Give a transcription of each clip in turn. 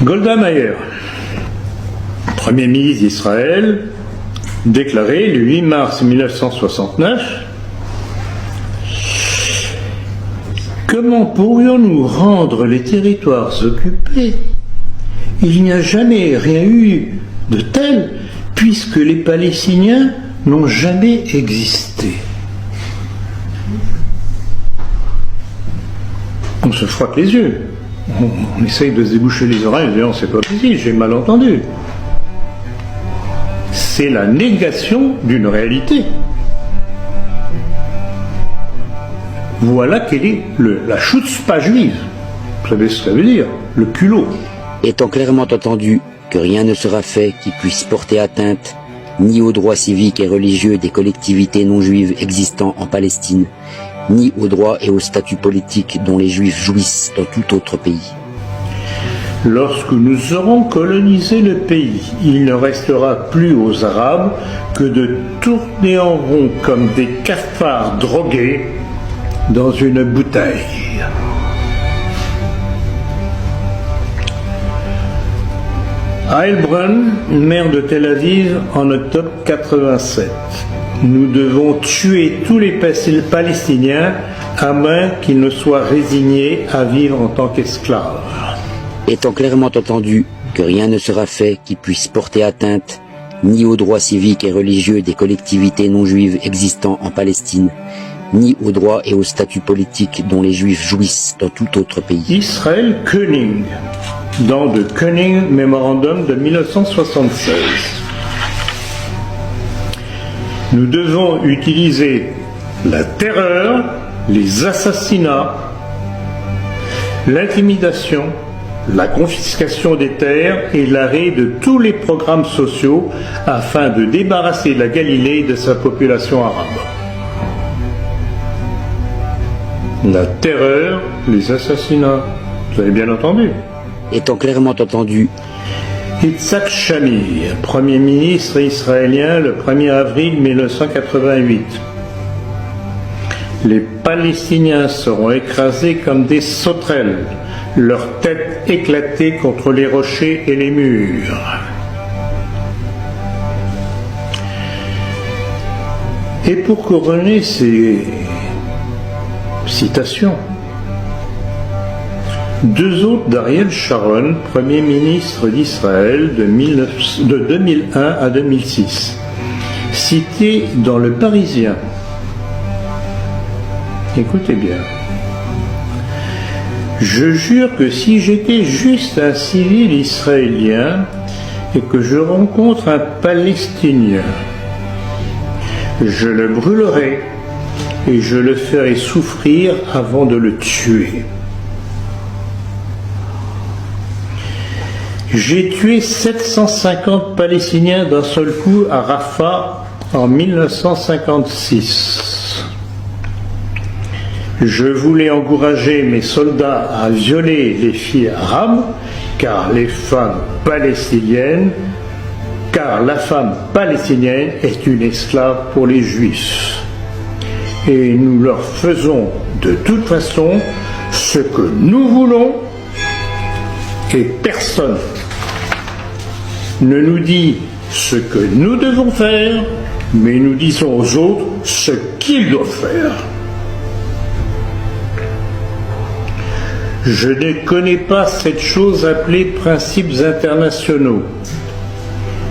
Golda Meir, Premier ministre d'Israël, déclarait le 8 mars 1969 « Comment pourrions-nous rendre les territoires occupés? Il n'y a jamais rien eu de tel, puisque les Palestiniens n'ont jamais existé. » On se frotte les yeux. On essaye de se déboucher les oreilles en disant « c'est pas possible, j'ai mal entendu ». C'est la négation d'une réalité. Voilà quelle est la chutzpah juive. Vous savez ce que ça veut dire, le culot. Étant clairement entendu que rien ne sera fait qui puisse porter atteinte ni aux droits civiques et religieux des collectivités non juives existant en Palestine, ni aux droits et au statut politique dont les Juifs jouissent dans tout autre pays. Lorsque nous aurons colonisé le pays, il ne restera plus aux Arabes que de tourner en rond comme des cafards drogués dans une bouteille. Heilbronn, maire de Tel Aviv, en octobre 87. Nous devons tuer tous les Palestiniens à moins qu'ils ne soient résignés à vivre en tant qu'esclaves. Étant clairement entendu que rien ne sera fait qui puisse porter atteinte ni aux droits civiques et religieux des collectivités non juives existant en Palestine, ni aux droits et au statut politique dont les Juifs jouissent dans tout autre pays. Israël Koenig, dans le Koenig Memorandum de 1976. Nous devons utiliser la terreur, les assassinats, l'intimidation, la confiscation des terres et l'arrêt de tous les programmes sociaux afin de débarrasser la Galilée de sa population arabe. La terreur, les assassinats, vous avez bien entendu. Étant clairement entendu, Yitzhak Shamir, Premier ministre israélien le 1er avril 1988. Les Palestiniens seront écrasés comme des sauterelles, leurs têtes éclatées contre les rochers et les murs. Et pour couronner ces citations, deux autres d'Ariel Sharon, Premier ministre d'Israël de 2001 à 2006, cités dans Le Parisien. Écoutez bien. Je jure que si j'étais juste un civil israélien et que je rencontre un Palestinien, je le brûlerai et je le ferai souffrir avant de le tuer. J'ai tué 750 Palestiniens d'un seul coup à Rafah en 1956. Je voulais encourager mes soldats à violer les filles arabes, car la femme palestinienne est une esclave pour les Juifs. Et nous leur faisons de toute façon ce que nous voulons, et personne ne nous dit ce que nous devons faire, mais nous disons aux autres ce qu'ils doivent faire. Je ne connais pas cette chose appelée principes internationaux.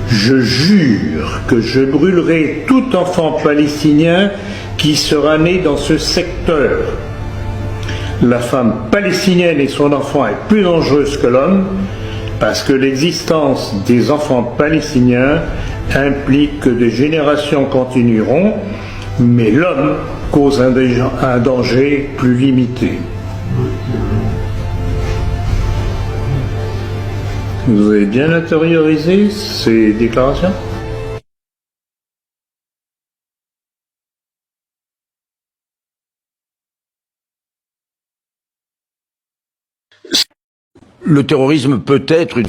Je jure que je brûlerai tout enfant palestinien qui sera né dans ce secteur. La femme palestinienne et son enfant est plus dangereuse que l'homme parce que l'existence des enfants palestiniens implique que des générations continueront, mais l'homme cause un danger plus limité. Vous avez bien intériorisé ces déclarations ? Le terrorisme peut être une